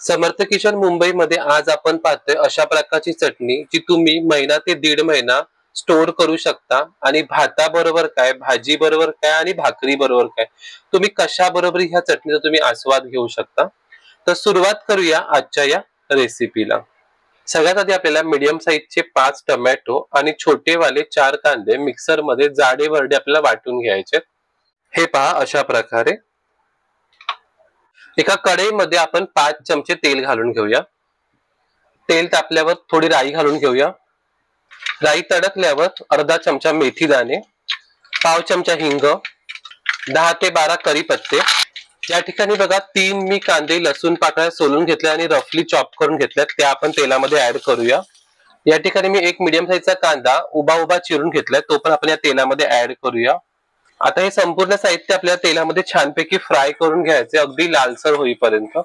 समर्थ kitchen मुंबईमध्ये आज आपण पाहतोय अशा प्रकारची चटणी जी तुम्ही महिना ते दीड महिना स्टोर करू शकता आणि भाताबरोबर काय, भाजी बरोबर काय आणि भाकरी बरोबर काय, तुम्ही कशा बरोबर ह्या चटणीचा तुम्ही आस्वाद घेऊ शकता। तर सुरुवात करूया आजच्या या रेसिपीला। सगळ्यात आधी आपल्याला मीडियम साईजचे 5 टोमॅटो आणि छोटेवाले 4 कांदे मिक्सर मध्ये जाडे भरडे आपल्याला वाटून घ्यायचे। हे पहा अशा प्रकारे। एका कढईमध्ये आपण 5 चमचे तेल घालून घेऊया। तेल तापल्यावर थोडी राई घालून घेऊया। राई तडकल्यावर अर्धा चमचा मेथी दाणे, पाव चमचा हिंग, 10 ते 12 कढीपत्ते। या ठिकाणी बघा 3 मी कांदे लसूण पाकळ्या सोलून घेतल्या आणि रफली चॉप करून घेतल्या, त्या आपण तेलामध्ये ऍड करूया। या ठिकाणी मी एक मीडियम साईजचा कांदा उभा उभा चिरून घेतलाय, तो पण आपण या तेलामध्ये ऍड करूया। आता हे संपूर्ण साहित्य आपल्याला तेलामध्ये छानपैकी फ्राय करून घ्यायचे, अगदी लालसर होईपर्यंत।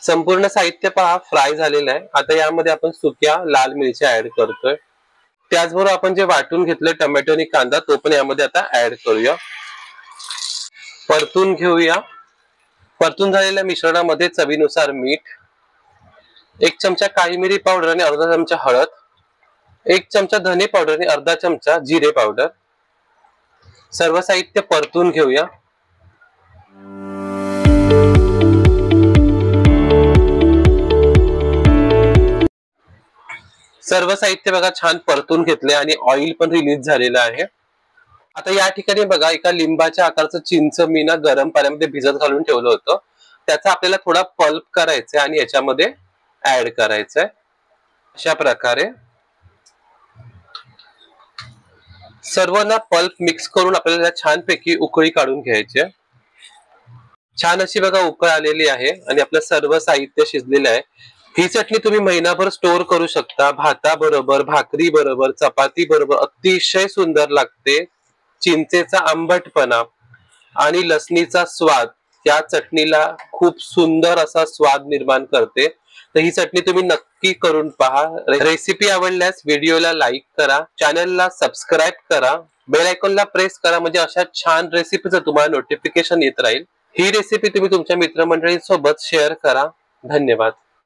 संपूर्ण साहित्य पहा फ्राय झालेलं आहे। आता यामध्ये आपण सुक्या लाल मिरच्या ऍड करतोय। त्याचबरोबर आपण जे वाटून घेतले टोमॅटो आणि कांदा तो पण यामध्ये आता ऍड करूया, परतून घेऊया। परतून झालेल्या मिश्रणामध्ये चवीनुसार मीठ, 1 चमचा काळी मिरी पावडर आणि अर्धा चमचा हळद, 1 चमचा धने पावडर आणि अर्धा चमचा जिरे पावडर। सर्व साहित्य परतून घेऊया। सर्व साहित्य बघा छान परतून घेतले आणि ऑइल पण रिलीज झालेलं आहे। आता या ठिकाणी बघा एका लिंबाच्या आकाराचं चिंच मी ना गरम पाण्यामध्ये भिजत घालून ठेवलं होतं, त्याचा आपल्याला थोडा पल्प करायचा आणि याच्यामध्ये ऍड करायचंय अशा प्रकारे। सर्व ना पल्प मिक्स करून आपल्याला छानपैकी उकळी काढून घ्यायची आहे। छान अशी बघा उकळ आलेली आहे आणि आपलं सर्व साहित्य शिजलेलं आहे। ही चटणी तुम्ही महिनाभर स्टोर करू शकता, भाताबरोबर, भाकरी बरोबर, चपाती बरोबर अतिशय सुंदर लागते। चिंचेचा आंबटपणा आणि लसणीचा स्वाद या चटणीला खूप सुंदर असा स्वाद निर्माण करते। तर ही चटणी तुम्ही नक्की करून पहा। रेसिपी आवडल्यास व्हिडिओला लाईक करा, चॅनलला सबस्क्राइब करा, बेल आयकॉनला प्रेस करा, म्हणजे अशा छान रेसिपीचं तुम्हाला नोटिफिकेशन येत राहील। ही रेसिपी तुम्ही तुमच्या मित्रमंडळींसोबत शेअर करा। धन्यवाद।